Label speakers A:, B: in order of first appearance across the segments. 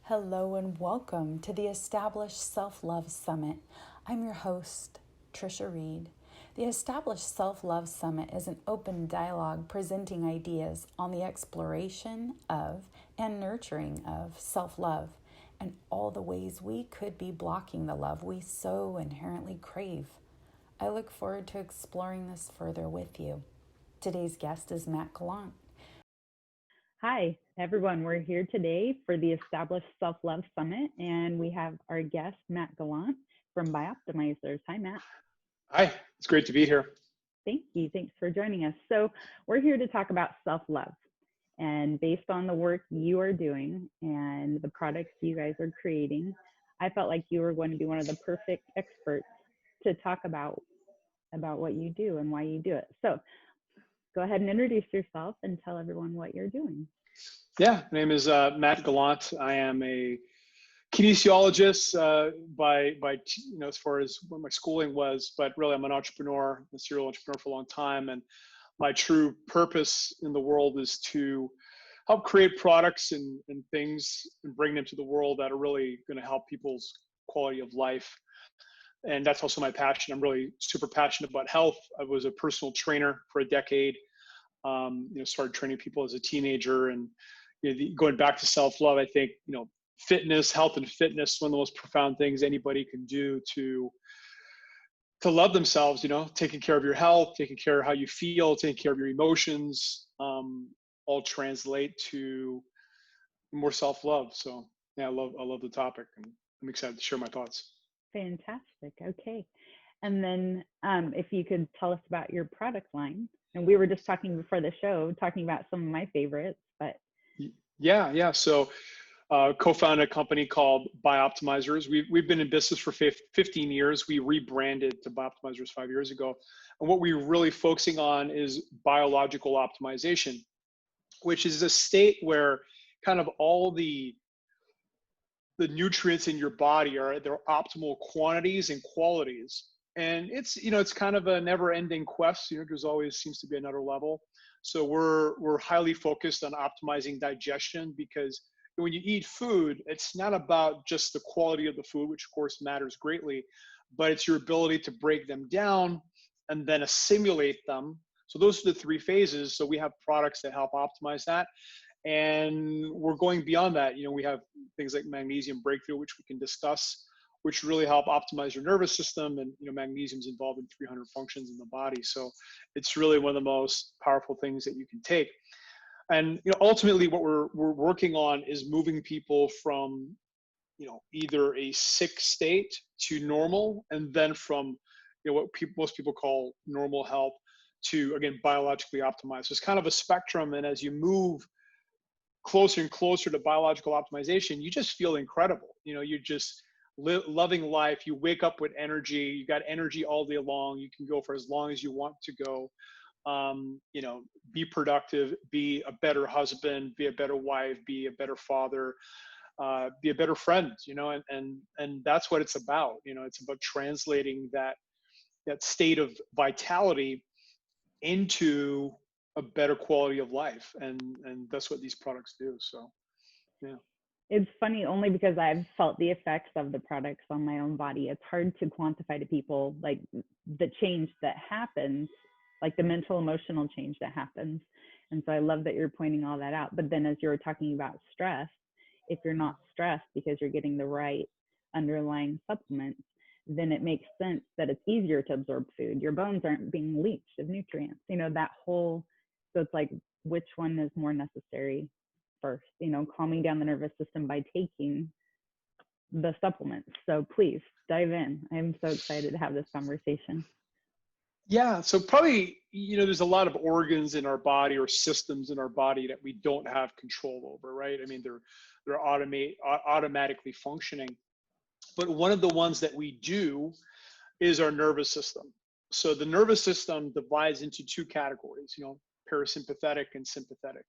A: Hello and welcome to the Established Self-Love Summit. I'm your host, Tricia Reid. The Established Self-Love Summit is an open dialogue presenting ideas on the exploration of and nurturing of self-love and all the ways we could be blocking the love we so inherently crave. I look forward to exploring this further with you. Today's guest is Matt Gallant.
B: Hi, everyone. We're here today for the Established Self-Love Summit, and we have our guest, Matt Gallant from Bioptimizers. Hi, Matt.
C: Hi, it's great to be here.
B: Thank you. Thanks for joining us. So we're here to talk about self-love. And based on the work you are doing and the products you guys are creating, I felt like you were going to be one of the perfect experts to talk about what you do and why you do it. So go ahead and introduce yourself and tell everyone what you're doing.
C: Yeah, my name is Matt Gallant. I am a kinesiologist as far as what my schooling was, but really I'm an entrepreneur, a serial entrepreneur for a long time. And my true purpose in the world is to help create products and things and bring them to the world that are really going to help people's quality of life. And that's also my passion. I'm really super passionate about health. I was a personal trainer for a decade. Started training people as a teenager, and going back to self-love, I think fitness, health, and fitness, one of the most profound things anybody can do to love themselves. Taking care of your health, taking care of how you feel, taking care of your emotions, all translate to more self-love. So yeah, I love the topic, and I'm excited to share my thoughts.
B: Fantastic. Okay. And then if you could tell us about your product line. And we were just talking before the show, talking about some of my favorites, but.
C: Yeah. So co-founded a company called Bioptimizers. We've been in business for 15 years. We rebranded to Bioptimizers 5 years ago. And what we're really focusing on is biological optimization, which is a state where kind of all the nutrients in your body are their optimal quantities and qualities. And it's kind of a never-ending quest. There's always seems to be another level. So we're highly focused on optimizing digestion, because when you eat food, it's not about just the quality of the food, which of course matters greatly, but it's your ability to break them down and then assimilate them. So those are the three phases. So we have products that help optimize that. And we're going beyond that. We have things like magnesium breakthrough, which we can discuss, which really help optimize your nervous system. And magnesium is involved in 300 functions in the body. So it's really one of the most powerful things that you can take. And ultimately what we're working on is moving people from either a sick state to normal, and then from what most people call normal health to, again, biologically optimized. So it's kind of a spectrum. And as you move closer and closer to biological optimization, you just feel incredible. You're just loving life. You wake up with energy. You got energy all day long. You can go for as long as you want to go. Be productive, be a better husband, be a better wife, be a better father, be a better friend, and that's what it's about. It's about translating that state of vitality into a better quality of life. And that's what these products do. So, yeah.
B: It's funny only because I've felt the effects of the products on my own body. It's hard to quantify to people, like the change that happens, like the mental, emotional change that happens. And so I love that you're pointing all that out. But then as you were talking about stress, if you're not stressed because you're getting the right underlying supplements, then it makes sense that it's easier to absorb food. Your bones aren't being leached of nutrients, so it's like, which one is more necessary first, calming down the nervous system by taking the supplements. So please dive in. I'm so excited to have this conversation.
C: Yeah, so probably, there's a lot of organs in our body or systems in our body that we don't have control over, right? I mean, they're automatically functioning. But one of the ones that we do is our nervous system. So the nervous system divides into two categories, parasympathetic and sympathetic.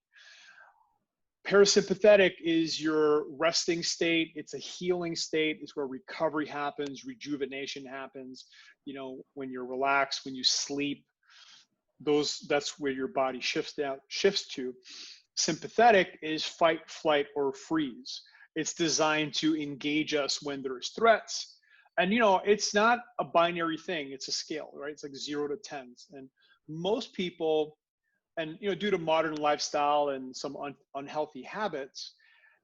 C: Parasympathetic is your resting state. It's a healing state. It's where recovery happens, rejuvenation happens. When you're relaxed, when you sleep, that's where your body shifts to. Sympathetic is fight, flight, or freeze. It's designed to engage us when there's threats. And, it's not a binary thing. It's a scale, right? It's like 0 to 10. And most people, and, due to modern lifestyle and some unhealthy habits,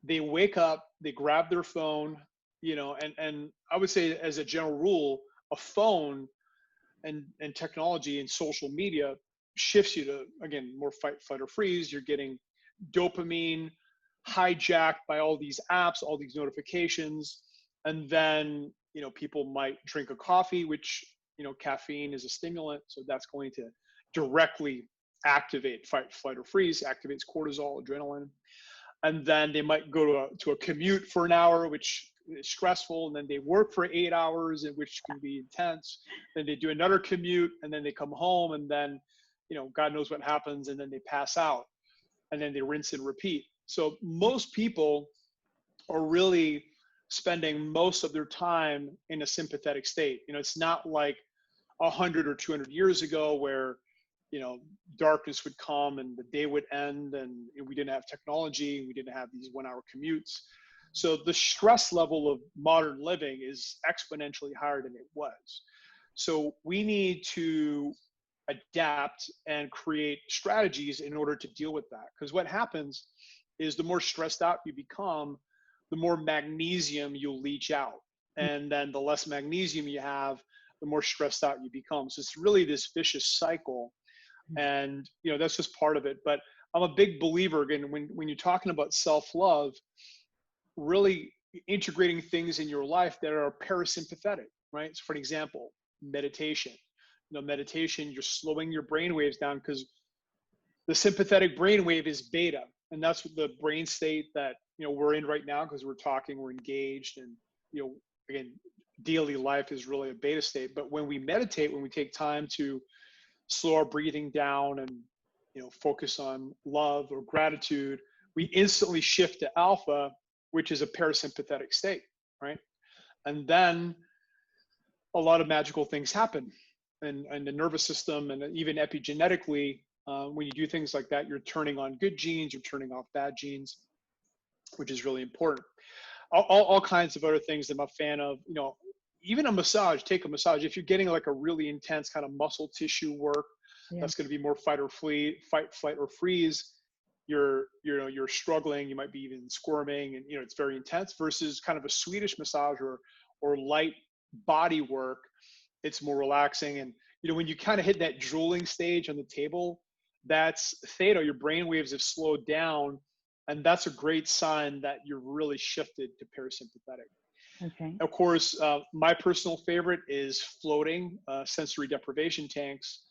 C: they wake up, they grab their phone, and I would say as a general rule, a phone and technology and social media shifts you to, again, more fight, flight, or freeze. You're getting dopamine hijacked by all these apps, all these notifications. And then, people might drink a coffee, which, caffeine is a stimulant. So that's going to directly activate fight, flight, or freeze, activates cortisol, adrenaline. And then they might go to a commute for an hour, which is stressful. And then they work for 8 hours, which can be intense. Then they do another commute, and then they come home, and then, God knows what happens. And then they pass out, and then they rinse and repeat. So most people are really spending most of their time in a sympathetic state. It's not like 100 or 200 years ago where, darkness would come and the day would end, and we didn't have technology, we didn't have these 1 hour commutes. So the stress level of modern living is exponentially higher than it was. So we need to adapt and create strategies in order to deal with that. Because what happens is the more stressed out you become, the more magnesium you'll leach out. And then the less magnesium you have, the more stressed out you become. So it's really this vicious cycle. And, that's just part of it. But I'm a big believer, again, when you're talking about self-love, really integrating things in your life that are parasympathetic, right? So for an example, meditation. Meditation, you're slowing your brain waves down, because the sympathetic brain wave is beta. And that's the brain state that, we're in right now, because we're talking, we're engaged. And, again, daily life is really a beta state. But when we meditate, when we take time to slow our breathing down and, focus on love or gratitude, we instantly shift to alpha, which is a parasympathetic state, right? And then a lot of magical things happen. And the nervous system, and even epigenetically, when you do things like that, you're turning on good genes, you're turning off bad genes, which is really important. All kinds of other things that I'm a fan of, even a massage. Take a massage. If you're getting like a really intense kind of muscle tissue work, that's going to be more fight, flight, or freeze. You're struggling. You might be even squirming, and it's very intense. Versus kind of a Swedish massage or light body work, it's more relaxing. And when you kind of hit that drooling stage on the table, that's theta. Your brain waves have slowed down, and that's a great sign that you're really shifted to parasympathetic.
B: Okay.
C: Of course, my personal favorite is floating. Sensory deprivation tanks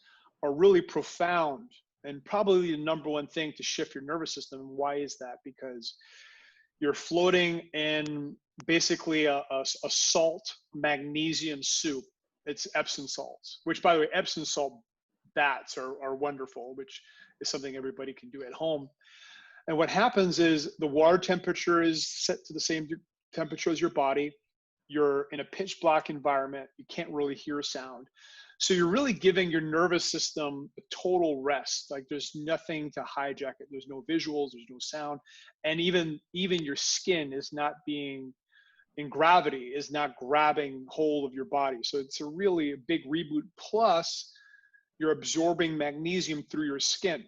C: are really profound, and probably the number one thing to shift your nervous system. And why is that? Because you're floating in basically a salt magnesium soup. It's Epsom salts, which, by the way, Epsom salt baths are wonderful, which is something everybody can do at home. And what happens is the water temperature is set to the same temperature as your body. You're in a pitch black environment. You can't really hear sound. So you're really giving your nervous system a total rest. Like there's nothing to hijack it. There's no visuals, there's no sound. And even your skin is not being in gravity, is not grabbing hold of your body. So it's a really big reboot. Plus you're absorbing magnesium through your skin.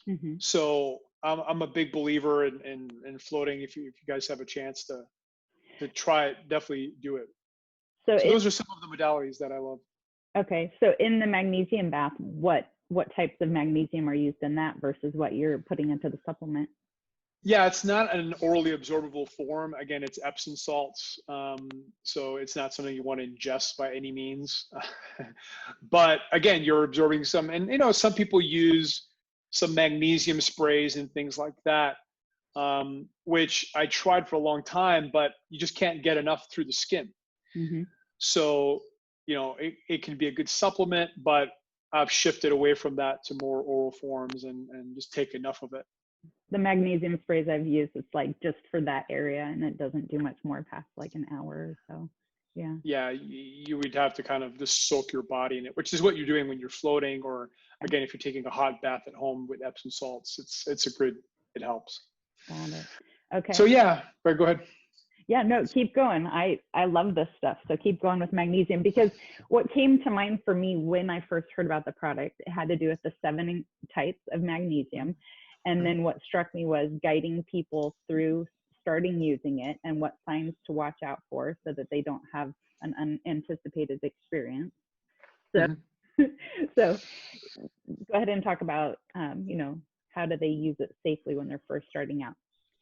B: Mm-hmm.
C: So I'm a big believer in floating. If you guys have a chance to try it, definitely do it. So those are some of the modalities that I love.
B: Okay. So in the magnesium bath, what types of magnesium are used in that versus what you're putting into the supplement?
C: Yeah, it's not an orally absorbable form. Again, it's Epsom salts. So it's not something you want to ingest by any means. But again, you're absorbing some, and some people use some magnesium sprays and things like that, which I tried for a long time, but you just can't get enough through the skin.
B: Mm-hmm.
C: So, it can be a good supplement, but I've shifted away from that to more oral forms and just take enough of it.
B: The magnesium sprays I've used, it's like just for that area, and it doesn't do much more past like an hour or so. Yeah.
C: Yeah, you would have to kind of just soak your body in it, which is what you're doing when you're floating, or again, if you're taking a hot bath at home with Epsom salts, it helps.
B: Got it. Okay.
C: So yeah, but go ahead.
B: Yeah, no, keep going. I love this stuff. So keep going with magnesium, because what came to mind for me when I first heard about the product, it had to do with the 7 types of magnesium. And then what struck me was guiding people through starting using it and what signs to watch out for so that they don't have an unanticipated experience. So,
C: Mm-hmm.
B: so go ahead and talk about, how do they use it safely when they're first starting out,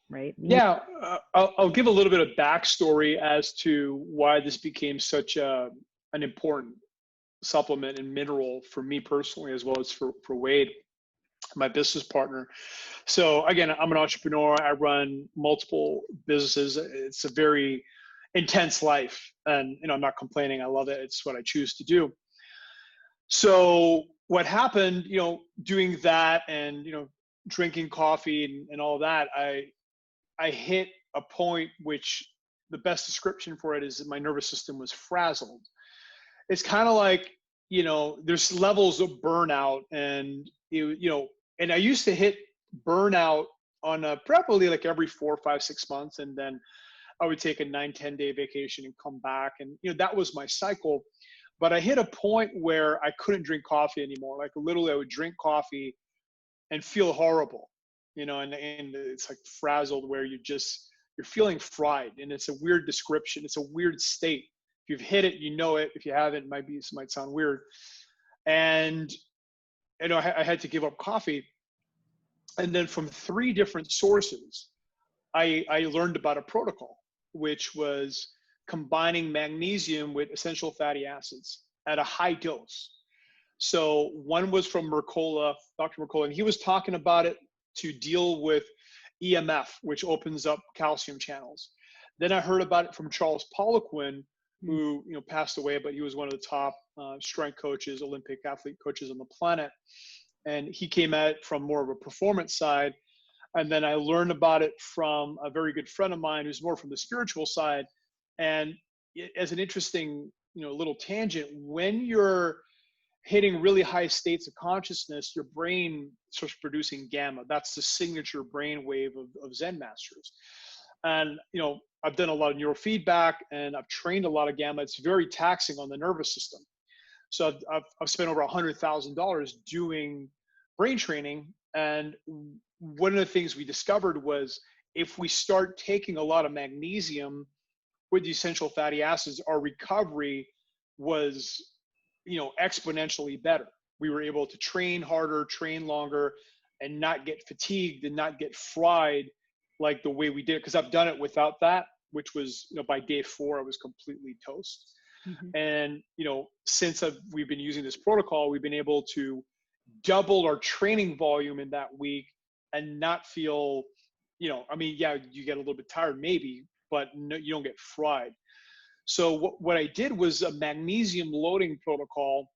B: right?
C: Yeah, I'll give a little bit of backstory as to why this became such an important supplement and mineral for me personally, as well as for Wade, my business partner. So again, I'm an entrepreneur. I run multiple businesses. It's a very intense life, and I'm not complaining. I love it. It's what I choose to do. So what happened, doing that and drinking coffee and all that, I hit a point which the best description for it is that my nervous system was frazzled. It's kind of like, there's levels of burnout, and and I used to hit burnout on probably like every 4, 5, 6 months, and then I would take a 9, 10-day vacation and come back, and that was my cycle. But I hit a point where I couldn't drink coffee anymore. Like literally, I would drink coffee and feel horrible, and it's like frazzled, where you're feeling fried, and it's a weird description. It's a weird state. If you've hit it, you know it. If you haven't, it might sound weird. And I had to give up coffee. And then from 3 different sources, I learned about a protocol, which was combining magnesium with essential fatty acids at a high dose. So one was from Mercola, Dr. Mercola, and he was talking about it to deal with EMF, which opens up calcium channels. Then I heard about it from Charles Poliquin, who passed away, but he was one of the top strength coaches, Olympic athlete coaches on the planet. And he came at it from more of a performance side. And then I learned about it from a very good friend of mine who's more from the spiritual side. And as an interesting, little tangent, when you're hitting really high states of consciousness, your brain starts producing gamma. That's the signature brain wave of Zen masters. And, I've done a lot of neurofeedback, and I've trained a lot of gamma. It's very taxing on the nervous system. So I've spent over $100,000 doing brain training. And one of the things we discovered was if we start taking a lot of magnesium with the essential fatty acids, our recovery was, exponentially better. We were able to train harder, train longer, and not get fatigued and not get fried like the way we did it. Because I've done it without that, which was, by day 4, I was completely toast. Mm-hmm. And, since we've been using this protocol, we've been able to double our training volume in that week and not feel, you get a little bit tired maybe, but no, you don't get fried. So what I did was a magnesium loading protocol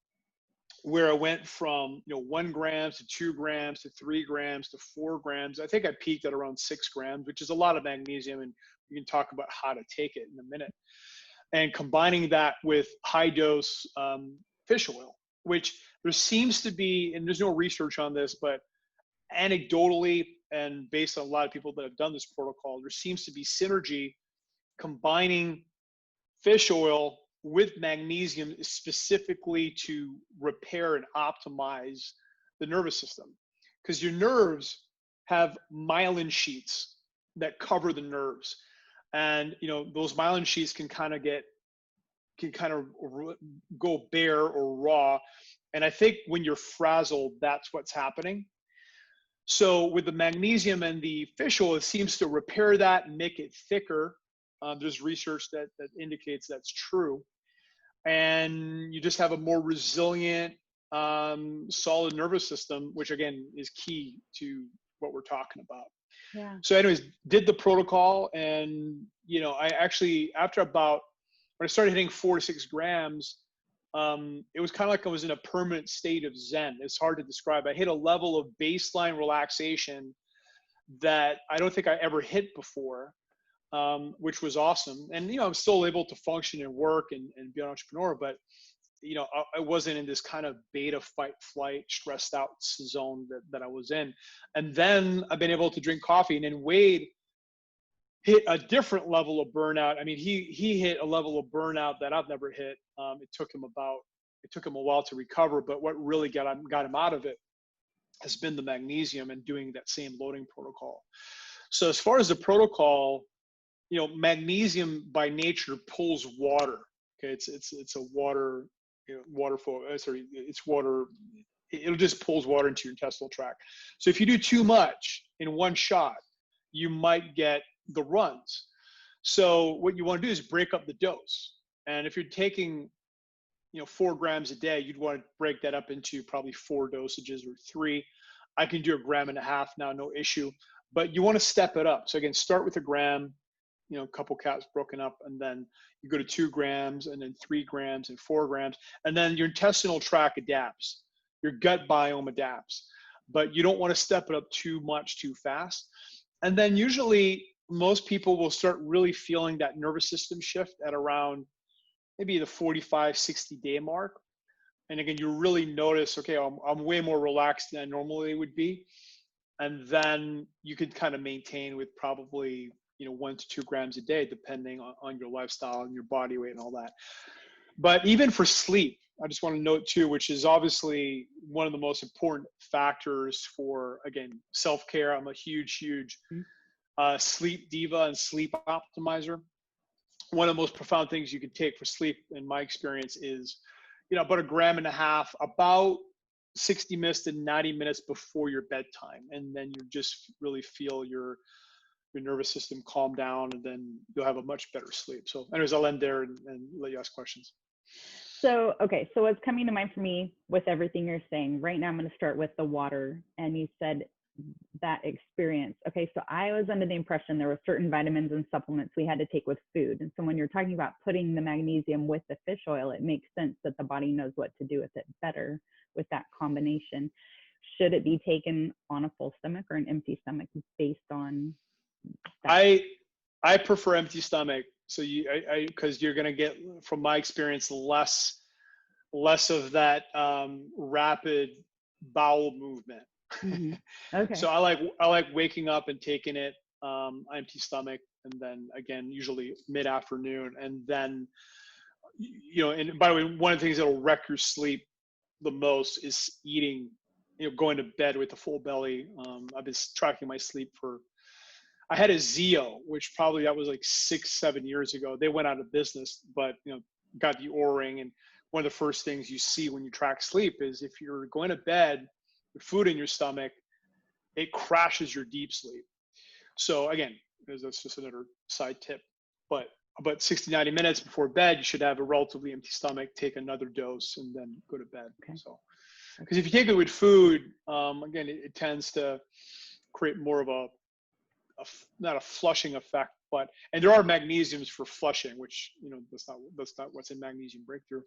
C: where I went from 1 gram to 2 grams to 3 grams to 4 grams. I think I peaked at around 6 grams, which is a lot of magnesium, and we can talk about how to take it in a minute. And combining that with high dose fish oil, which there seems to be, and there's no research on this, but anecdotally and based on a lot of people that have done this protocol, there seems to be synergy combining fish oil with magnesium specifically to repair and optimize the nervous system. Because your nerves have myelin sheets that cover the nerves. And those myelin sheets can kind of go bare or raw. And I think when you're frazzled, that's what's happening. So with the magnesium and the fish oil, it seems to repair that and make it thicker. There's research that indicates that's true. And you just have a more resilient, solid nervous system, which again is key to what we're talking about.
B: Yeah.
C: So anyways, did the protocol, and I actually, after when I started hitting 4 to 6 grams, it was kind of like I was in a permanent state of Zen. It's hard to describe. I hit a level of baseline relaxation that I don't think I ever hit before, which was awesome. And, I'm still able to function and work and be an entrepreneur, but, I wasn't in this kind of beta fight, flight, stressed out zone that I was in. And then I've been able to drink coffee. And then Wade, hit a different level of burnout. I mean, he hit a level of burnout that I've never hit. It took him a while to recover, but what really got him out of it has been the magnesium and doing that same loading protocol. So as far as the protocol, magnesium by nature pulls water. Okay, it's a water, water flow. Sorry, it's water. It just pulls water into your intestinal tract. So if you do too much in one shot, you might get the runs. So what you want to do is break up the dose. And if you're taking 4 grams a day, you'd want to break that up into probably 4 dosages or 3. I can do 1.5 grams now, no issue. But you want to step it up. So again, start with 1 gram, a couple caps broken up, and then you go to 2 grams, and then 3 grams, and 4 grams, and then your intestinal tract adapts, your gut biome adapts. But you don't want to step it up too much too fast. And then usually most people will start really feeling that nervous system shift at around maybe the 45, 60-day mark. And again, you really notice, okay, I'm way more relaxed than I normally would be. And then you could kind of maintain with probably 1 to 2 grams a day, depending on your lifestyle and your body weight and all that. But even for sleep, I just want to note too, which is obviously one of the most important factors for, again, self-care. I'm a huge sleep diva and sleep optimizer. One of the most profound things you can take for sleep, in my experience, is, about 1.5 grams, about 60 minutes to 90 minutes before your bedtime. And then you just really feel your nervous system calm down, and then you'll have a much better sleep. So anyways, I'll end there and let you ask questions.
B: So, okay. So what's coming to mind for me with everything you're saying right now, I'm going to start with the water. And you said that experience. Okay. So I was under the impression there were certain vitamins and supplements we had to take with food. And so when you're talking about putting the magnesium with the fish oil, it makes sense that the body knows what to do with it better with that combination. Should it be taken on a full stomach or an empty stomach based on that?
C: I prefer empty stomach. So because you're going to get, from my experience, less of that rapid bowel movement.
B: Mm-hmm. Okay.
C: So I like waking up and taking it empty stomach, and then again usually mid-afternoon, and then and by the way, one of the things that'll wreck your sleep the most is eating, going to bed with a full belly. I've been tracking my sleep I had a Zeo, which probably that was like 6-7 years ago. They went out of business, but got the O-ring. And one of the first things you see when you track sleep is if you're going to bed with food in your stomach, it crashes your deep sleep. So again, that's just another side tip. But about 60-90 minutes before bed, you should have a relatively empty stomach, take another dose, and then go to bed. Okay. So, because if you take it with food, again, it tends to create more of not a flushing effect, and there are magnesiums for flushing, which that's not what's in Magnesium Breakthrough.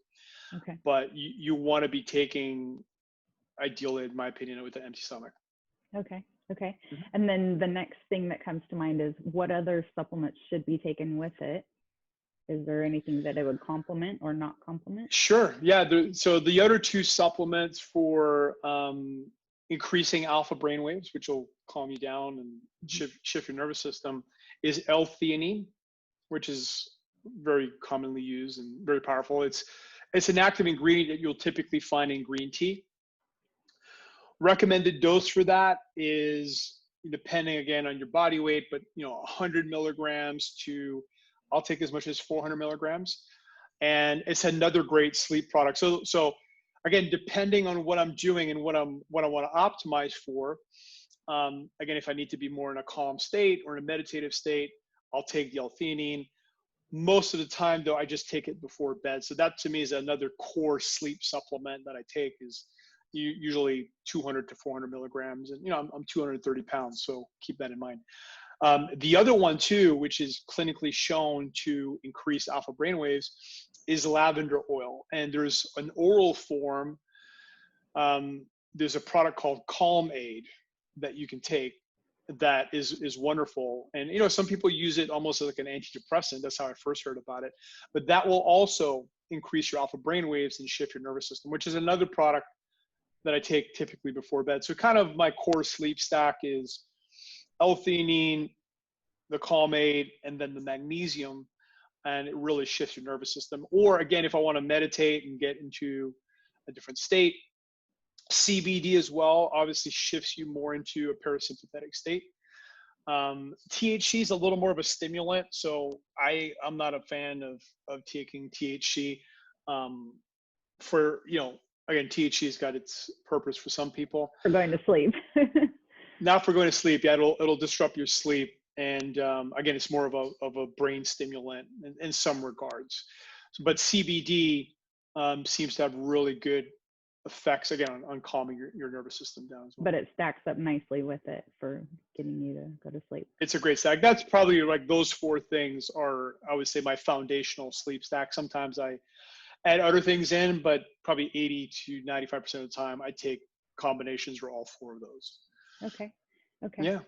B: Okay.
C: But you want to be taking, ideally, in my opinion, with an empty stomach.
B: Okay.
C: Mm-hmm.
B: And then the next thing that comes to mind is what other supplements should be taken with it? Is there anything that it would complement or not complement?
C: Sure. Yeah. So the other 2 supplements for increasing alpha brainwaves, which will calm you down and shift your nervous system, is L-theanine, which is very commonly used and very powerful. It's an active ingredient that you'll typically find in green tea. Recommended dose for that is, depending again on your body weight, but 100 milligrams to, I'll take as much as 400 milligrams. And it's another great sleep product. So again, depending on what I'm doing and what I want to optimize for, again, if I need to be more in a calm state or in a meditative state, I'll take the L-theanine. Most of the time, though, I just take it before bed. So that to me is another core sleep supplement that I take, is usually 200 to 400 milligrams. And I'm 230 pounds, so keep that in mind. The other one too, which is clinically shown to increase alpha brainwaves, is lavender oil. And there's an oral form. There's a product called Calm Aid that you can take that is wonderful. And some people use it almost like an antidepressant. That's how I first heard about it. But that will also increase your alpha brainwaves and shift your nervous system, which is another product that I take typically before bed. So kind of my core sleep stack is L-theanine, the calm aid, and then the magnesium, and it really shifts your nervous system. Or again, if I want to meditate and get into a different state, CBD as well obviously shifts you more into a parasympathetic state. THC is a little more of a stimulant, so I'm not a fan of taking THC. For again, THC has got its purpose for some people.
B: For going to sleep.
C: Not for going to sleep. Yeah, it'll disrupt your sleep, and again, it's more of a brain stimulant in some regards. But CBD seems to have really good effects again on calming your nervous system down as well.
B: But it stacks up nicely with it for getting you to go to sleep.
C: It's a great stack. That's probably like those four things are, I would say, my foundational sleep stack. Sometimes I add other things in, but probably 80 to 95% of the time I take combinations or all four of those.
B: Okay.
C: Yeah.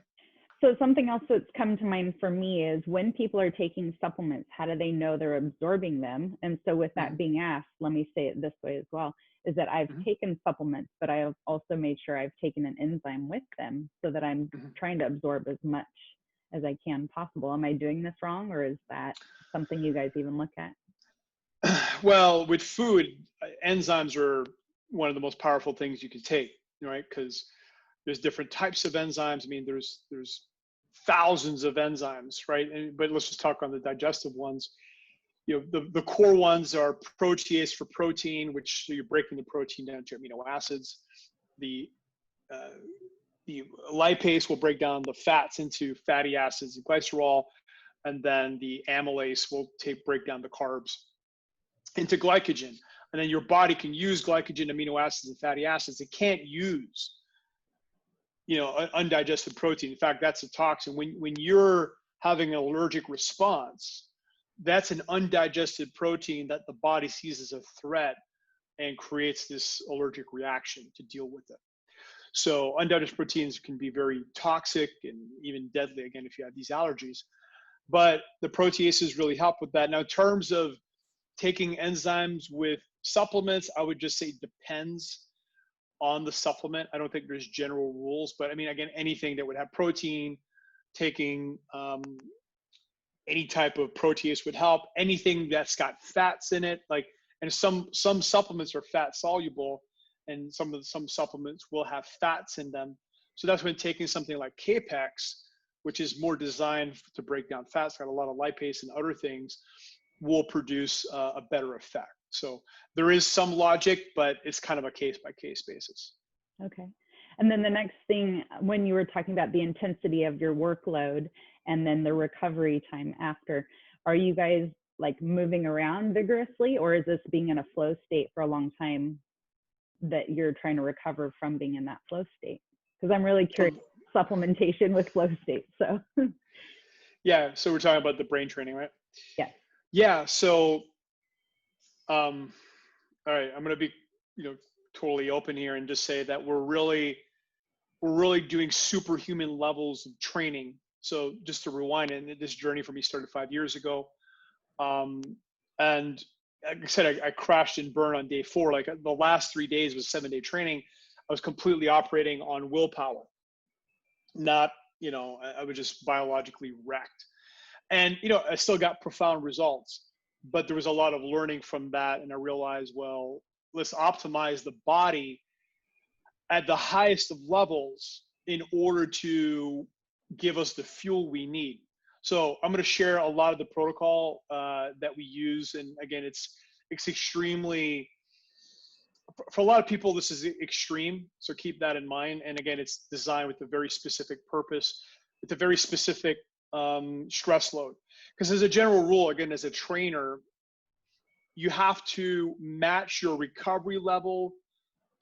B: So something else that's come to mind for me is when people are taking supplements, how do they know they're absorbing them? And so with that being asked, let me say it this way as well, is that I've taken supplements, but I have also made sure I've taken an enzyme with them so that I'm trying to absorb as much as I can possible. Am I doing this wrong, or is that something you guys even look at?
C: Well, with food, enzymes are one of the most powerful things you can take, right? Because there's different types of enzymes. I mean, there's thousands of enzymes, right? But let's just talk on the digestive ones. The core ones are protease for protein, which you're breaking the protein down to amino acids. The lipase will break down the fats into fatty acids and glycerol, and then the amylase will break down the carbs into glycogen. And then your body can use glycogen, amino acids, and fatty acids. It can't use undigested protein. In fact, that's a toxin. When you're having an allergic response, that's an undigested protein that the body sees as a threat and creates this allergic reaction to deal with it. So undigested proteins can be very toxic and even deadly, again, if you have these allergies. But the proteases really help with that. Now, in terms of taking enzymes with supplements, I would just say depends on the supplement. I don't think there's general rules, but I mean, again, anything that would have protein, taking any type of protease would help. Anything that's got fats in it, and some supplements are fat soluble, and some supplements will have fats in them. So that's when taking something like Capex, which is more designed to break down fats, got a lot of lipase and other things, will produce a better effect. So there is some logic, but it's kind of a case-by-case basis.
B: Okay. And then the next thing, when you were talking about the intensity of your workload and then the recovery time after, are you guys like moving around vigorously, or is this being in a flow state for a long time that you're trying to recover from being in that flow state? Because I'm really curious, supplementation with flow state. So
C: yeah, so we're talking about the brain training, right?
B: Yeah.
C: Yeah. So all right, I'm going to be totally open here and just say that we're really doing superhuman levels of training. So just to rewind, and this journey for me started 5 years ago, and like I said, I crashed and burned on day 4. Like the last 3 days was 7-day training. I was completely operating on willpower, not I was just biologically wrecked. And I still got profound results, but there was a lot of learning from that, and I realized, well, let's optimize the body at the highest of levels in order to give us the fuel we need. So I'm going to share a lot of the protocol that we use, and again, it's extremely, for a lot of people, this is extreme, so keep that in mind. And again, it's designed with a very specific purpose, with a very specific stress load. Because as a general rule, again, as a trainer, you have to match your recovery level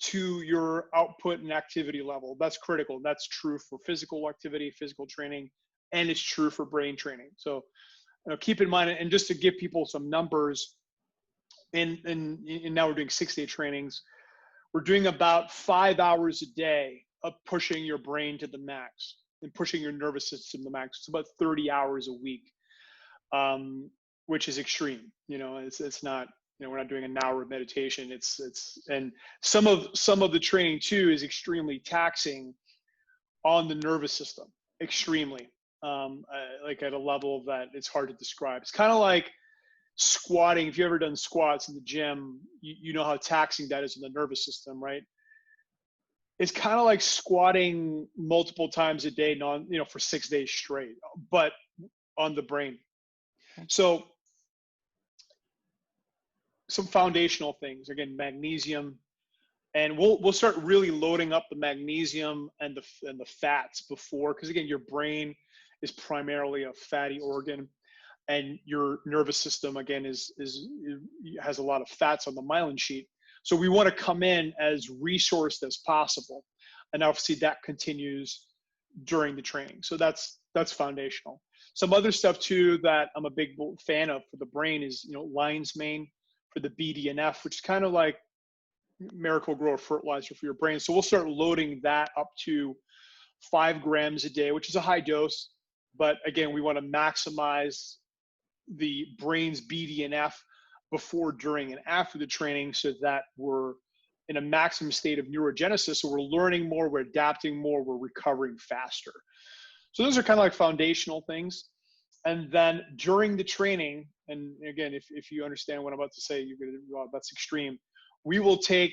C: to your output and activity level. That's critical. That's true for physical activity, physical training, and it's true for brain training. So keep in mind, and just to give people some numbers, and now we're doing 6-day trainings, we're doing about 5 hours a day of pushing your brain to the max and pushing your nervous system to the max. It's about 30 hours a week, which is extreme. It's not, we're not doing an hour of meditation. And some of the training too is extremely taxing on the nervous system, extremely. like at a level that it's hard to describe. It's kind of like squatting. If you've ever done squats in the gym, you know how taxing that is in the nervous system, right? It's kind of like squatting multiple times a day, for 6 days straight, but on the brain. So some foundational things, again, magnesium, and we'll start really loading up the magnesium and the fats before, because again, your brain is primarily a fatty organ, and your nervous system again has a lot of fats on the myelin sheet. So we want to come in as resourced as possible, and obviously that continues during the training. So that's foundational. Some other stuff too that I'm a big fan of for the brain is lion's mane for the BDNF, which is kind of like Miracle Grow fertilizer for your brain. So we'll start loading that up to 5 grams a day, which is a high dose. But again, we want to maximize the brain's BDNF before, during, and after the training, so that we're in a maximum state of neurogenesis. So we're learning more, we're adapting more, we're recovering faster. So those are kind of like foundational things. And then during the training, and again, if you understand what I'm about to say, you're going to, well, that's extreme. We will take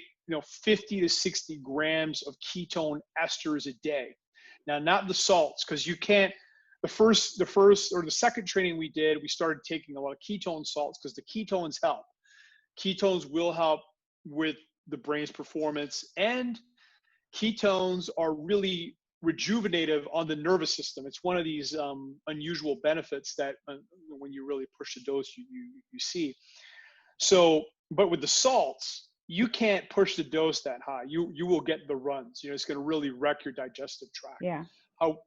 C: 50 to 60 grams of ketone esters a day. Now, not the salts, because you can't. The first or the second training we did, we started taking a lot of ketone salts because the ketones help. Ketones will help with the brain's performance, and ketones are really rejuvenative on the nervous system. It's one of these unusual benefits that when you really push the dose, you see. So, but with the salts, you can't push the dose that high. You will get the runs. It's going to really wreck your digestive tract.
B: Yeah.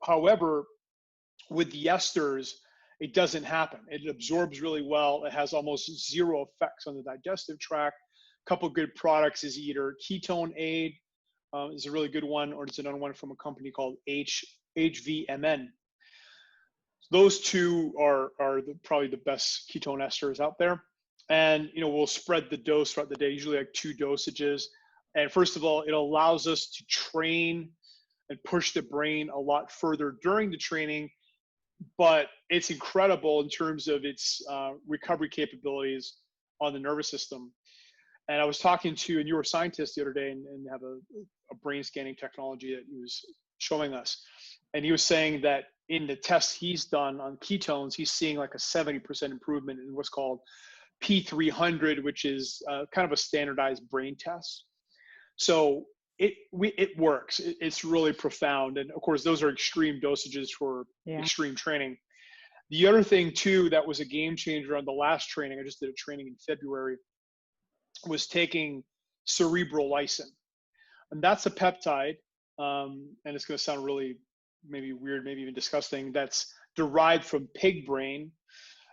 C: However, with the esters, it doesn't happen. It absorbs really well. It has almost zero effects on the digestive tract. A couple good products is either Ketone Aid is a really good one, or it's another one from a company called HVMN. Those two are probably the best ketone esters out there. And we'll spread the dose throughout the day, usually like 2 dosages. And first of all, it allows us to train and push the brain a lot further during the training, but it's incredible in terms of its recovery capabilities on the nervous system. And I was talking to a neuroscientist the other day, and have a brain scanning technology that he was showing us. And he was saying that in the tests he's done on ketones, he's seeing like a 70% improvement in what's called P300, which is kind of a standardized brain test. So it works. It's really profound. And of course, those are extreme dosages for extreme training. The other thing too, that was a game changer on the last training, I just did a training in February, was taking cerebrolysin. And that's a peptide. And it's going to sound really maybe weird, maybe even disgusting. That's derived from pig brain.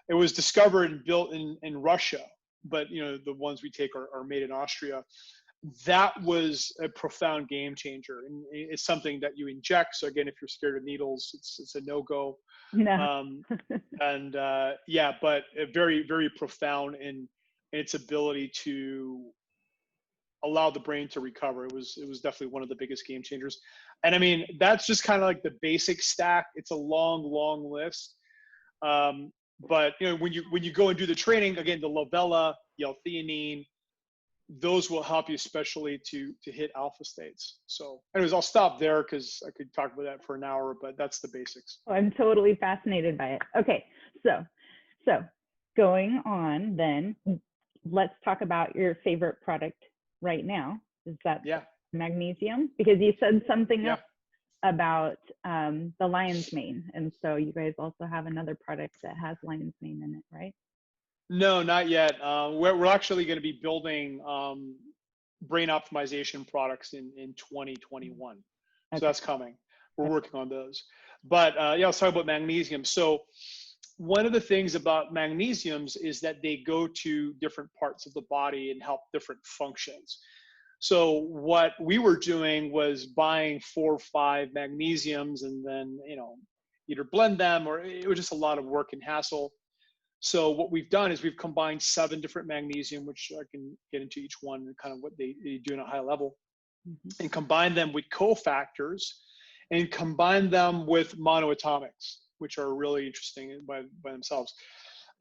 C: It was discovered and built in Russia, but the ones we take are made in Austria. That was a profound game changer, and it's something that you inject. So again, if you're scared of needles, it's a no-go.
B: No.
C: But very, very profound in its ability to allow the brain to recover. It was definitely one of the biggest game changers. And I mean, that's just kind of like the basic stack. It's a long list. But when you go and do the training, again, the Lavella, L-theanine, those will help you, especially to hit alpha states. So anyways, I'll stop there because I could talk about that for an hour, but that's the basics.
B: Oh, I'm totally fascinated by it. Okay, so going on then, let's talk about your favorite product right now. Is that magnesium? Because you said something about the lion's mane, and so you guys also have another product that has lion's mane in it, right?
C: No, not yet. We're actually going to be building brain optimization products in 2021. Okay. So that's coming. We're working on those. But let's talk about magnesium. So one of the things about magnesiums is that they go to different parts of the body and help different functions. So what we were doing was buying 4 or 5 magnesiums and then, either blend them, or it was just a lot of work and hassle. So what we've done is we've combined 7 different magnesium, which I can get into each one and kind of what they do at a high level, and combine them with cofactors and combine them with monoatomics. which are really interesting by themselves.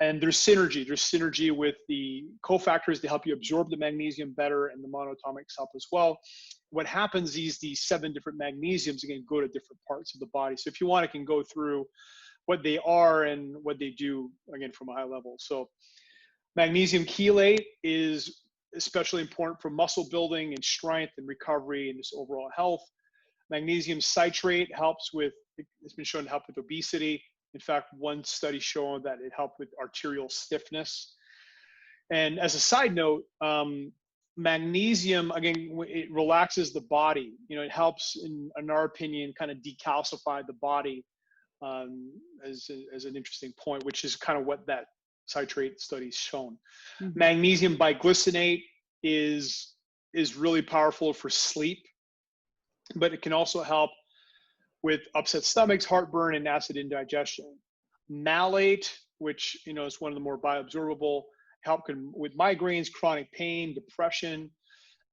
C: And there's synergy with the cofactors to help you absorb the magnesium better, and the monoatomics help as well. What happens is these 7 different magnesiums, again, go to different parts of the body. So if you want, I can go through what they are and what they do, again, from a high level. So magnesium chelate is especially important for muscle building and strength and recovery and just overall health. Magnesium citrate helps with, it's been shown to help with obesity. In fact, one study showed that it helped with arterial stiffness. And as a side note, magnesium, again, it relaxes the body. It helps, in our opinion, kind of decalcify the body, as an interesting point, which is kind of what that citrate study's shown. Mm-hmm. Magnesium biglycinate is really powerful for sleep, but it can also help with upset stomachs, heartburn, and acid indigestion. Malate, which is one of the more bioabsorbable, help with migraines, chronic pain, depression.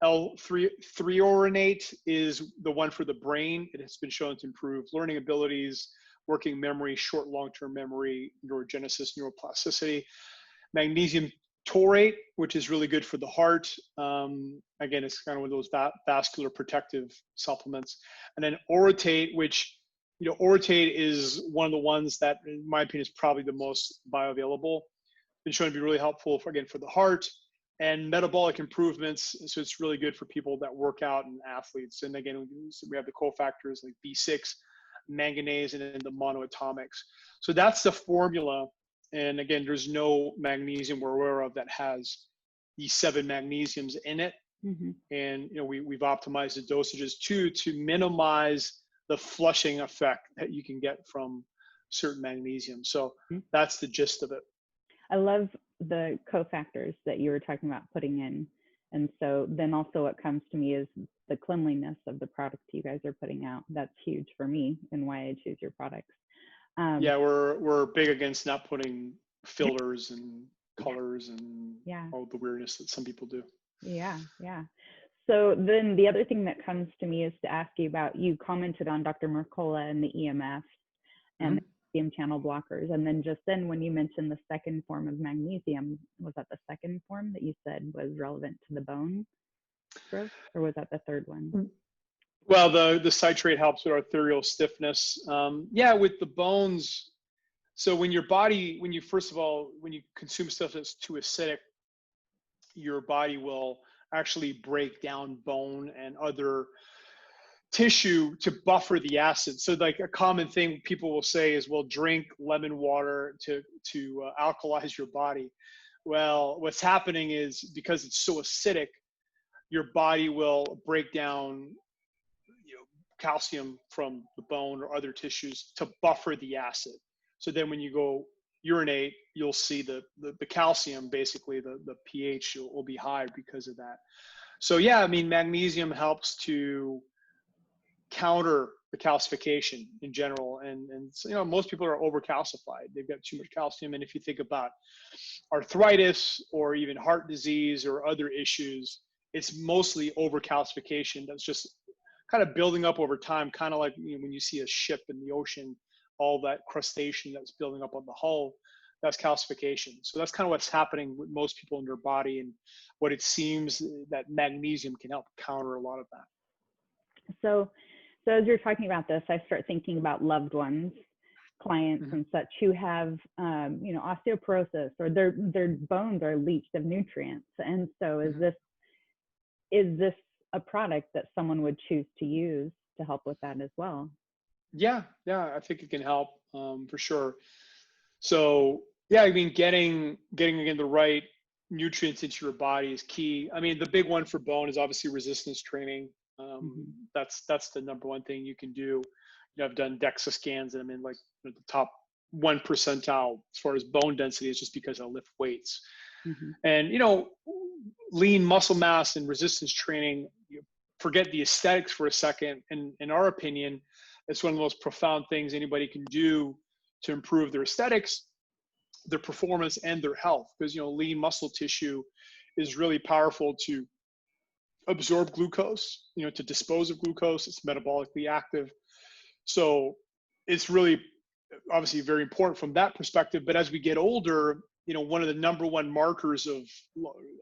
C: L-threonate is the one for the brain. It has been shown to improve learning abilities, working memory, short, long-term memory, neurogenesis, neuroplasticity. Magnesium taurate, which is really good for the heart. Again, it's kind of one of those vascular protective supplements. And then orotate, which, orotate is one of the ones that, in my opinion, is probably the most bioavailable. Been shown to be really helpful for the heart and metabolic improvements. So it's really good for people that work out and athletes. And again, we have the cofactors like B6, manganese, and then the monoatomics. So that's the formula. And again, there's no magnesium we're aware of that has these 7 magnesiums in it. Mm-hmm. And we've optimized the dosages to minimize the flushing effect that you can get from certain magnesium. So that's the gist of it.
B: I love the cofactors that you were talking about putting in. And so then also what comes to me is the cleanliness of the products you guys are putting out. That's huge for me and why I choose your products.
C: Yeah, we're big against not putting fillers and colors and all the weirdness that some people do. Yeah.
B: So then the other thing that comes to me is to ask you about, you commented on Dr. Mercola and the EMF and the calcium channel blockers. And then just then when you mentioned the second form of magnesium, was that the second form that you said was relevant to the bone growth, or was that the third one?
C: Well, the citrate helps with arterial stiffness. With the bones. So when you consume stuff that's too acidic, your body will actually break down bone and other tissue to buffer the acid. So like a common thing people will say is, well, drink lemon water to alkalize your body. Well, what's happening is, because it's so acidic, your body will break down calcium from the bone or other tissues to buffer the acid. So then when you go urinate, you'll see the calcium, basically the pH will be high because of that. So magnesium helps to counter the calcification in general. And most people are overcalcified. They've got too much calcium. And if you think about arthritis or even heart disease or other issues, it's mostly overcalcification that's just kind of building up over time, kind of like when you see a ship in the ocean, all that crustacean that's building up on the hull, that's calcification. So that's kind of what's happening with most people in their body, and what it seems that magnesium can help counter a lot of that.
B: So as you're talking about this, I start thinking about loved ones, clients and such who have, osteoporosis, or their bones are leached of nutrients. And so is this a product that someone would choose to use to help with that as well?
C: Yeah, I think it can help for sure. So getting again the right nutrients into your body is key. I mean, the big one for bone is obviously resistance training. That's the number one thing you can do. I've done DEXA scans, and I'm in like the top 1 percentile as far as bone density, is just because I lift weights. And lean muscle mass and resistance training, forget the aesthetics for a second. And in our opinion, it's one of the most profound things anybody can do to improve their aesthetics, their performance, and their health. Because lean muscle tissue is really powerful to absorb glucose, to dispose of glucose. It's metabolically active. So it's really obviously very important from that perspective. But as we get older, one of the number one markers of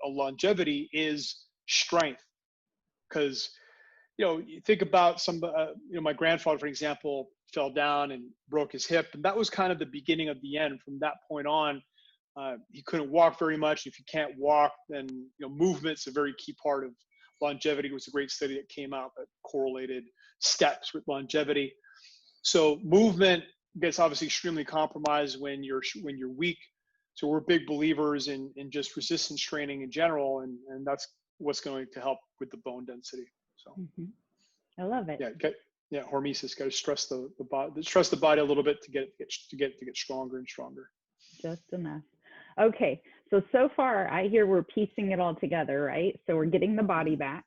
C: longevity is strength. Because, you think about my grandfather, for example, fell down and broke his hip. And that was kind of the beginning of the end. From that point on, he couldn't walk very much. If you can't walk, then, movement's a very key part of longevity. It was a great study that came out that correlated steps with longevity. So movement gets obviously extremely compromised when you're weak. So we're big believers in just resistance training in general, and that's what's going to help with the bone density. So
B: I love it.
C: Yeah, hormesis. Got to stress the body a little bit to get stronger and stronger.
B: Just enough. Okay, so far I hear we're piecing it all together, right? So we're getting the body back.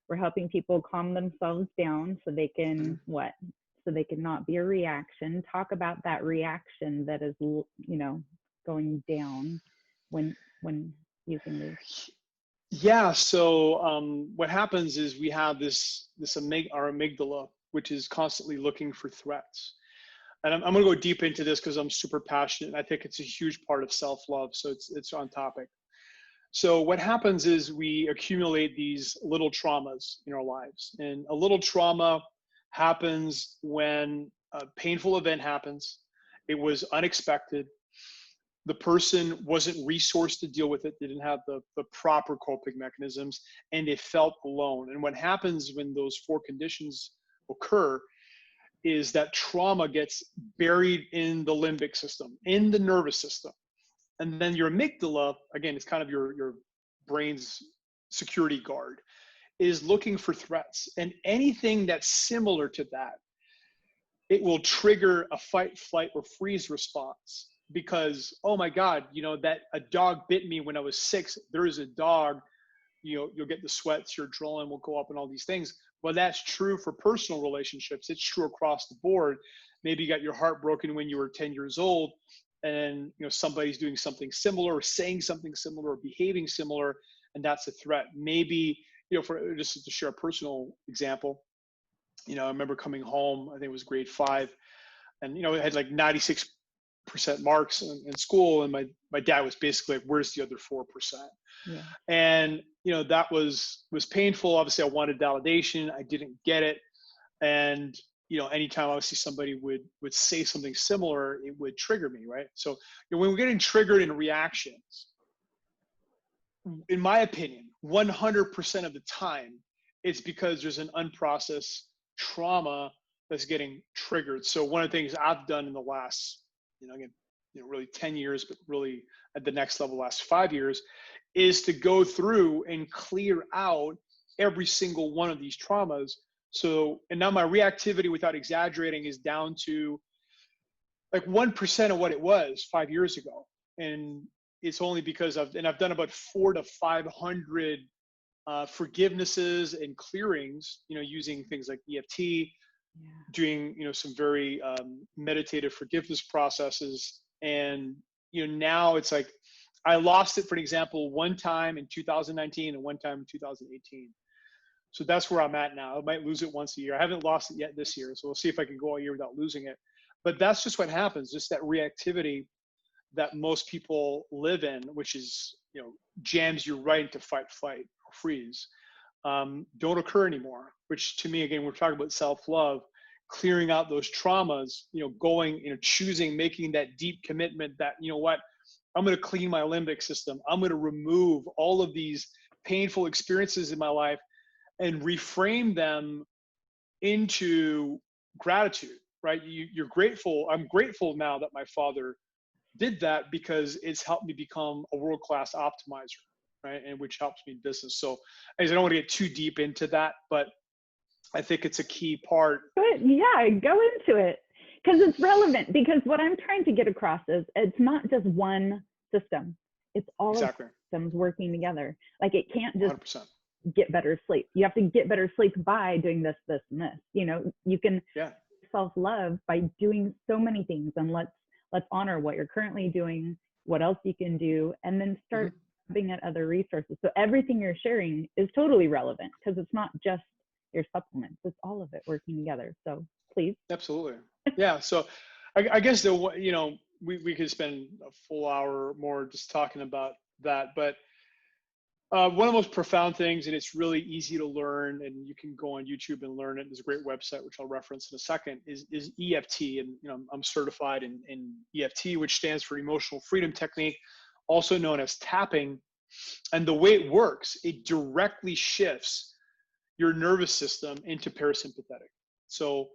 B: We're helping people calm themselves down so they can so they can not be a reaction. Talk about that reaction that is, going down when using these.
C: Yeah. So what happens is we have our amygdala, which is constantly looking for threats. And I'm going to go deep into this because I'm super passionate. I think it's a huge part of self-love. So it's on topic. So what happens is we accumulate these little traumas in our lives. And a little trauma happens when a painful event happens. It was unexpected. The person wasn't resourced to deal with it. They didn't have the proper coping mechanisms, and they felt alone. And what happens when those four conditions occur is that trauma gets buried in the limbic system, in the nervous system. And then your amygdala, again, it's kind of your brain's security guard, is looking for threats. And anything that's similar to that, it will trigger a fight, flight, or freeze response. Because, oh my God, that a dog bit me when I was 6. There is a dog, you'll get the sweats, your adrenaline will go up and all these things. Well, that's true for personal relationships. It's true across the board. Maybe you got your heart broken when you were 10 years old, and somebody's doing something similar or saying something similar or behaving similar, and that's a threat. Maybe, for just to share a personal example, I remember coming home, I think it was grade 5, and I had like 96% marks in school, and my dad was basically like, where's the other 4%? Yeah. And that was painful. Obviously I wanted validation. I didn't get it. And anytime obviously somebody would say something similar, it would trigger me, right? So when we're getting triggered in reactions, in my opinion, 100% of the time, it's because there's an unprocessed trauma that's getting triggered. So one of the things I've done in the last, really 10 years, but really at the next level, last 5 years, is to go through and clear out every single one of these traumas. So, and now my reactivity, without exaggerating, is down to like 1% of what it was 5 years ago. And it's only because I've done about 400 to 500 forgivenesses and clearings, using things like EFT, doing, some very meditative forgiveness processes. And, now it's like, I lost it, for example, one time in 2019 and one time in 2018. So that's where I'm at now. I might lose it once a year. I haven't lost it yet this year. So we'll see if I can go all year without losing it. But that's just what happens. Just that reactivity that most people live in, which is, jams you right into fight, flight, or freeze, don't occur anymore. Which to me, again, we're talking about self-love, clearing out those traumas, going, choosing, making that deep commitment that, I'm going to clean my limbic system. I'm going to remove all of these painful experiences in my life and reframe them into gratitude, right? You're grateful. I'm grateful now that my father did that, because it's helped me become a world-class optimizer, right? And which helps me in business. So I don't want to get too deep into that, but I think it's a key part.
B: Yeah, go into it, because it's relevant. Because what I'm trying to get across is it's not just one system. It's all systems working together. Like it can't just
C: 100%.
B: Get better sleep. You have to get better sleep by doing this, this, and this. You can self-love by doing so many things. And let's honor what you're currently doing, what else you can do, and then start looking at other resources. So everything you're sharing is totally relevant, because it's not just your supplements, it's all of it working together. So please.
C: Absolutely. Yeah. So I guess we could spend a full hour or more just talking about that, but one of the most profound things, and it's really easy to learn, and you can go on YouTube and learn it. There's a great website, which I'll reference in a second, is EFT. And I'm certified in EFT, which stands for Emotional Freedom Technique, also known as tapping. And the way it works, it directly shifts your nervous system into parasympathetic. So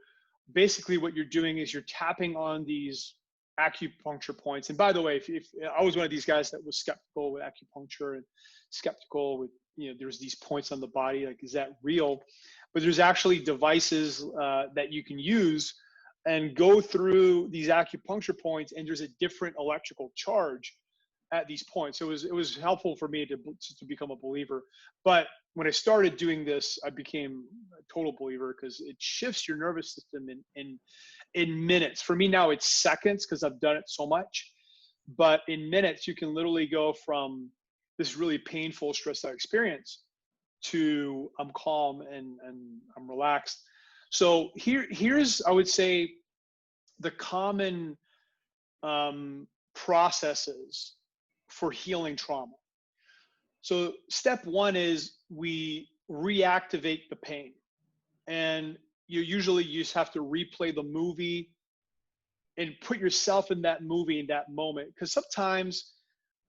C: basically what you're doing is you're tapping on these acupuncture points. And by the way, if I was one of these guys that was skeptical with acupuncture and skeptical with, there's these points on the body, like, is that real? But there's actually devices that you can use and go through these acupuncture points, and there's a different electrical charge at these points. So it was helpful for me to become a believer. But when I started doing this, I became a total believer, because it shifts your nervous system in minutes. For me now, it's seconds, because I've done it so much. But in minutes, you can literally go from this really painful, stressed out experience to I'm calm and I'm relaxed. So here's, I would say, the common processes for healing trauma. So step one is we reactivate the pain. And you just have to replay the movie and put yourself in that movie, in that moment. Because sometimes,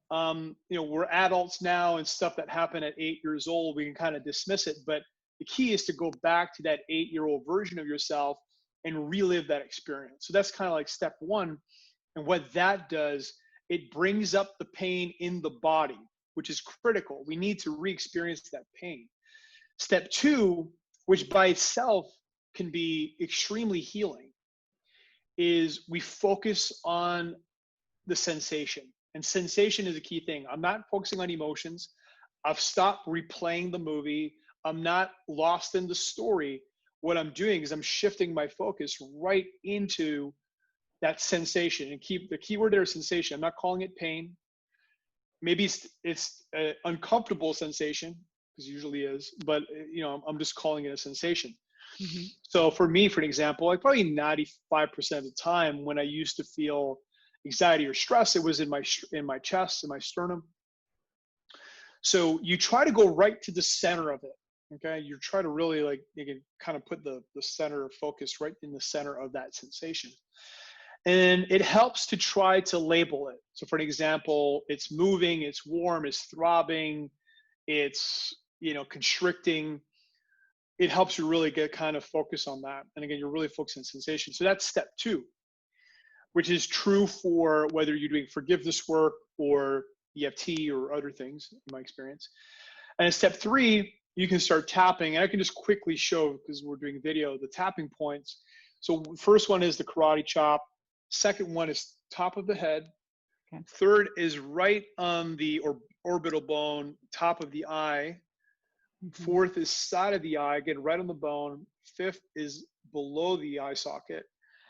C: we're adults now, and stuff that happened at 8 years old, we can kind of dismiss it. But the key is to go back to that 8-year-old version of yourself and relive that experience. So that's kind of like step one. And what that does, it brings up the pain in the body, which is critical. We need to re-experience that pain. Step two, which by itself can be extremely healing, is we focus on the sensation. And sensation is a key thing. I'm not focusing on emotions. I've stopped replaying the movie. I'm not lost in the story. What I'm doing is I'm shifting my focus right into that sensation. And keep the key word there is sensation. I'm not calling it pain. Maybe it's an uncomfortable sensation, because it usually is, but I'm just calling it a sensation. Mm-hmm. So for me, for an example, like probably 95% of the time when I used to feel anxiety or stress, it was in my chest, in my sternum. So you try to go right to the center of it. Okay, you try to really, like, you can kind of put the center of focus right in the center of that sensation. And it helps to try to label it. So for an example, it's moving, it's warm, it's throbbing, it's, constricting. It helps you really get kind of focus on that. And again, you're really focused on sensation. So that's step two, which is true for whether you're doing forgiveness work or EFT or other things, in my experience. And in step three, you can start tapping. And I can just quickly show, because we're doing video, the tapping points. So first one is the karate chop. Second one is top of the head. Okay. Third is right on the orbital bone, top of the eye. Mm-hmm. Fourth is side of the eye, again, right on the bone. Fifth is below the eye socket.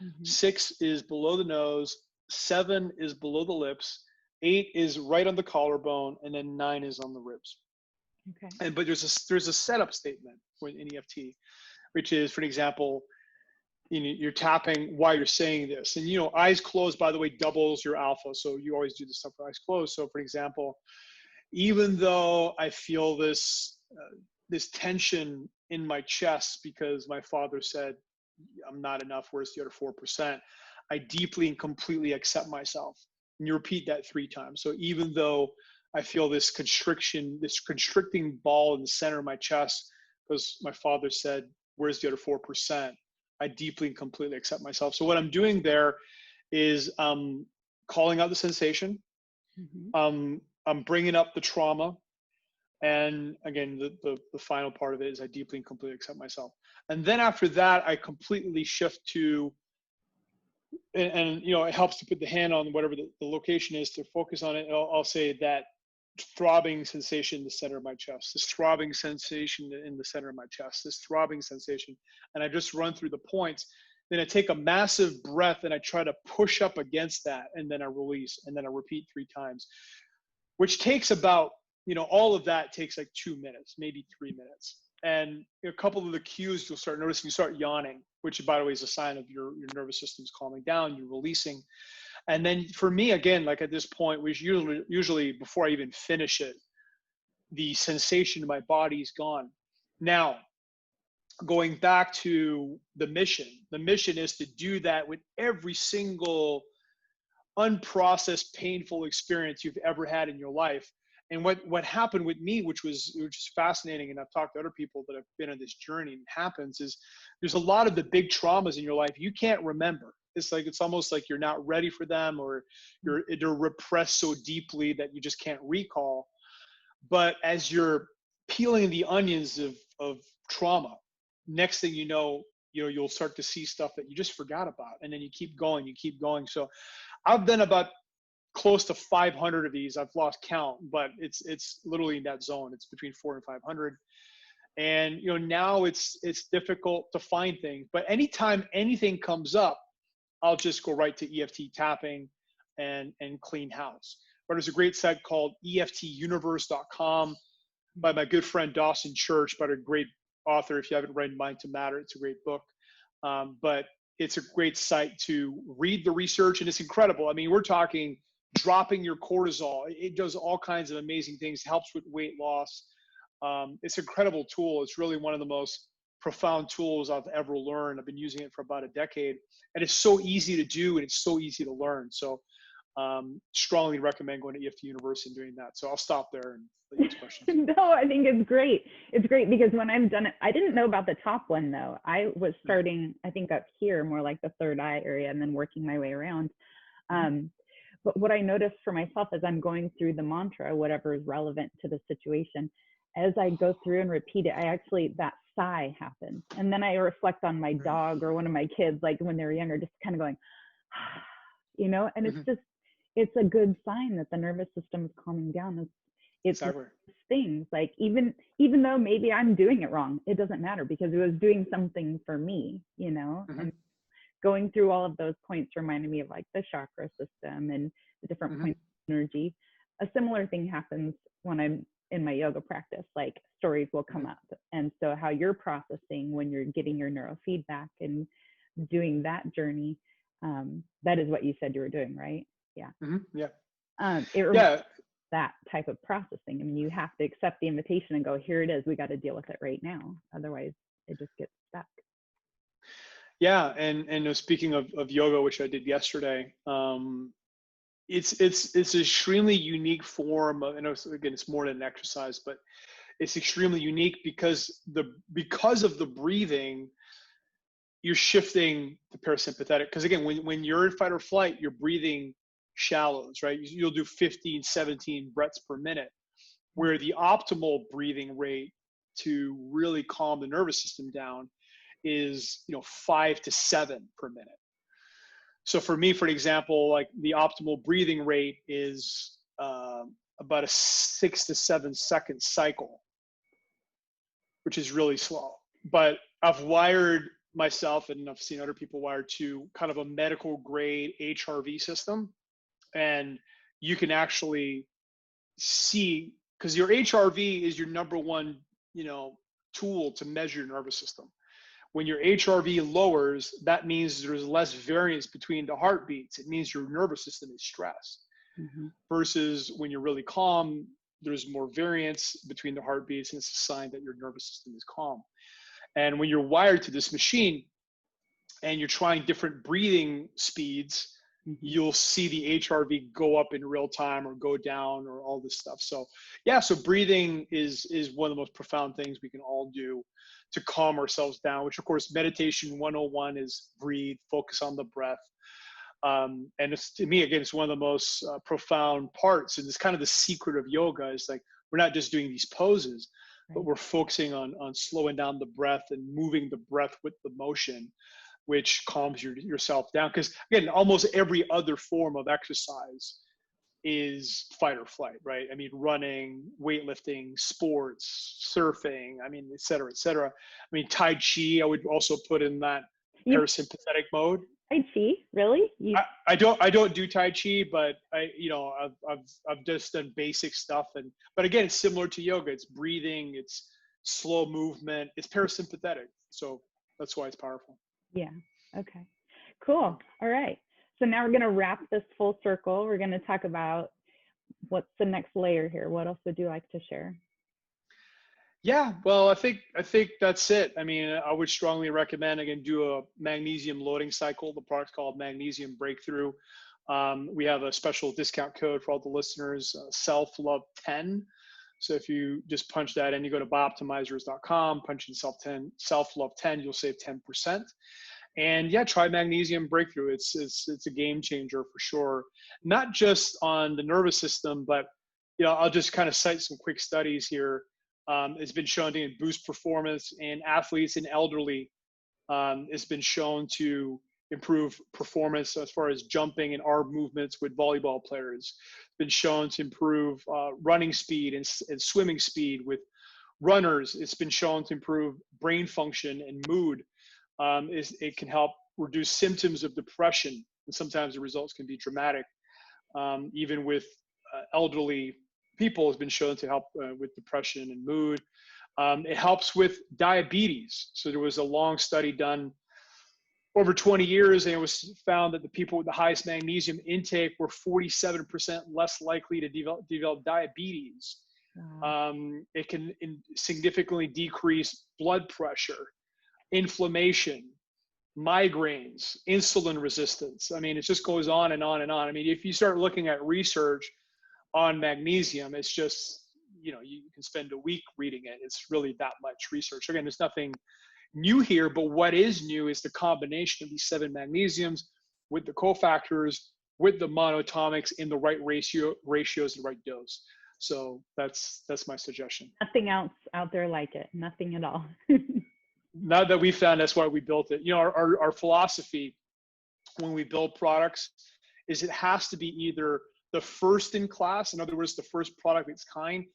C: Mm-hmm. 6 is below the nose. 7 is below the lips. 8 is right on the collarbone, and then 9 is on the ribs. Okay. But there's a setup statement in EFT, which is, for example, you're tapping while you're saying this, and eyes closed, by the way, doubles your alpha. So you always do this stuff with eyes closed. So for example, even though I feel this tension in my chest because my father said I'm not enough, where's the other 4%, I deeply and completely accept myself. And you repeat that 3 times. So even though I feel this constriction, this constricting ball in the center of my chest because my father said, where's the other 4%? I deeply and completely accept myself. So what I'm doing there is calling out the sensation. Mm-hmm. I'm bringing up the trauma. And again, the final part of it is I deeply and completely accept myself. And then after that, I completely shift to, and it helps to put the hand on whatever the location is to focus on it. I'll say that throbbing sensation in the center of my chest, this throbbing sensation in the center of my chest, this throbbing sensation. And I just run through the points. Then I take a massive breath and I try to push up against that. And then I release. And then I repeat 3 times, which takes about, all of that takes like 2 minutes, maybe 3 minutes. And a couple of the cues you'll start noticing, you start yawning. which by the way is a sign of your nervous system's calming down, you're releasing. And then for me, again, like at this point, which usually before I even finish it, the sensation in my body is gone. Now, going back to the mission is to do that with every single unprocessed, painful experience you've ever had in your life. And what happened with me, which is fascinating, and I've talked to other people that have been on this journey, and happens is there's a lot of the big traumas in your life you can't remember. It's almost like you're not ready for them, or they're repressed so deeply that you just can't recall. But as you're peeling the onions of trauma, next thing you know, you'll start to see stuff that you just forgot about, and then you keep going. So I've done about close to 500 of these. I've lost count, but it's literally in that zone. It's between 400 and 500. And now it's difficult to find things, but anytime anything comes up, I'll just go right to EFT tapping and clean house. But there's a great site called EFTuniverse.com by my good friend Dawson Church, but a great author. If you haven't read Mind to Matter, it's a great book. But it's a great site to read the research, and it's incredible. I mean, we're talking dropping your cortisol. It does all kinds of amazing things, helps with weight loss. It's an incredible tool. It's really one of the most profound tools I've ever learned. I've been using it for about a decade, and it's so easy to do, and it's so easy to learn. So strongly recommend going to EFT Universe and doing that. So I'll stop there and let you ask questions.
B: No, I think it's great. It's great because when I've done it, I didn't know about the top one though. I was starting, I think up here, more like the third eye area, and then working my way around. But what I noticed for myself as I'm going through the mantra, whatever is relevant to the situation, as I go through and repeat it, that sigh happens. And then I reflect on my dog or one of my kids, like when they were younger, just kind of going, and it's a good sign that the nervous system is calming down. It's things like, even though maybe I'm doing it wrong, it doesn't matter because it was doing something for me, and going through all of those points reminded me of like the chakra system and the different points of energy. A similar thing happens when I'm in my yoga practice, like stories will come up. And so how you're processing when you're getting your neurofeedback and doing that journey, that is what you said you were doing, right? Yeah. It reminds that type of processing. I mean, you have to accept the invitation and go, here it is. We got to deal with it right now. Otherwise it just gets stuck.
C: Yeah. And speaking of yoga, which I did yesterday, it's an extremely unique form of, and again, it's more than an exercise, but it's extremely unique because of the breathing, you're shifting the parasympathetic. Because again, when you're in fight or flight, you're breathing shallows, right? You'll do 15, 17 breaths per minute, where the optimal breathing rate to really calm the nervous system down is 5 to 7 per minute. So for me, for example, like the optimal breathing rate is about a 6 to 7 second cycle, which is really slow. But I've wired myself, and I've seen other people wired to kind of a medical grade HRV system. And you can actually see, because your HRV is your number one, tool to measure your nervous system. When your HRV lowers, that means there's less variance between the heartbeats. It means your nervous system is stressed. Versus when you're really calm, there's more variance between the heartbeats, and it's a sign that your nervous system is calm. And when you're wired to this machine and you're trying different breathing speeds, you'll see the HRV go up in real time or go down or all this stuff. So yeah, so breathing is one of the most profound things we can all do to calm ourselves down, which of course meditation 101 is breathe, focus on the breath. And it's, to me, again, it's one of the most profound parts. And it's kind of the secret of yoga is like, we're not just doing these poses, but we're focusing on slowing down the breath and moving the breath with the motion, which calms yourself down. Because again, almost every other form of exercise is fight or flight, right? I mean, running, weightlifting, sports, surfing, I mean, et cetera, et cetera. I mean, Tai Chi, I would also put in that parasympathetic mode.
B: Tai Chi, really?
C: I don't do Tai Chi, but I've just done basic stuff. But again, it's similar to yoga. It's breathing, it's slow movement, it's parasympathetic. So that's why it's powerful.
B: Yeah. Okay. Cool. All right. So now we're going to wrap this full circle. We're going to talk about what's the next layer here. What else would you like to share?
C: Yeah, well, I think that's it. I mean, I would strongly recommend, again, do a magnesium loading cycle. The product's called Magnesium Breakthrough. We have a special discount code for all the listeners, Self Love 10. So if you just punch that in, you go to bioptimizers.com, punch in Self Love 10, you'll save 10%. And yeah, try Magnesium Breakthrough. It's a game changer for sure. Not just on the nervous system, but I'll just kind of cite some quick studies here. It's been shown to boost performance in athletes and elderly. It's been shown to improve performance as far as jumping and arm movements with volleyball players. It's been shown to improve running speed and swimming speed with runners. It's been shown to improve brain function and mood. It can help reduce symptoms of depression, and sometimes the results can be dramatic. Even with elderly people, has been shown to help with depression and mood. It helps with diabetes. So there was a long study done over 20 years, and it was found that the people with the highest magnesium intake were 47% less likely to develop diabetes.
B: Wow.
C: It can significantly decrease blood pressure, inflammation, migraines, insulin resistance. I mean, it just goes on and on and on. I mean, if you start looking at research on magnesium, it's just, you can spend a week reading it. It's really that much research. Again, there's nothing new here, but what is new is the combination of these 7 magnesiums with the cofactors, with the monoatomics in the right ratios, the right dose. So that's my suggestion.
B: Nothing else out there like it. Nothing at all.
C: Now that we found, that's why we built it. Our philosophy when we build products is it has to be either the first in class, in other words, the first product of its kind,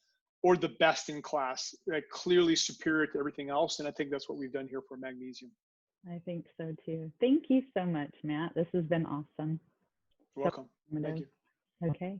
C: or the best in class, clearly superior to everything else. And I think that's what we've done here for magnesium.
B: I think so too. Thank you so much, Matt. This has been awesome.
C: You're welcome. Thank you.
B: Okay.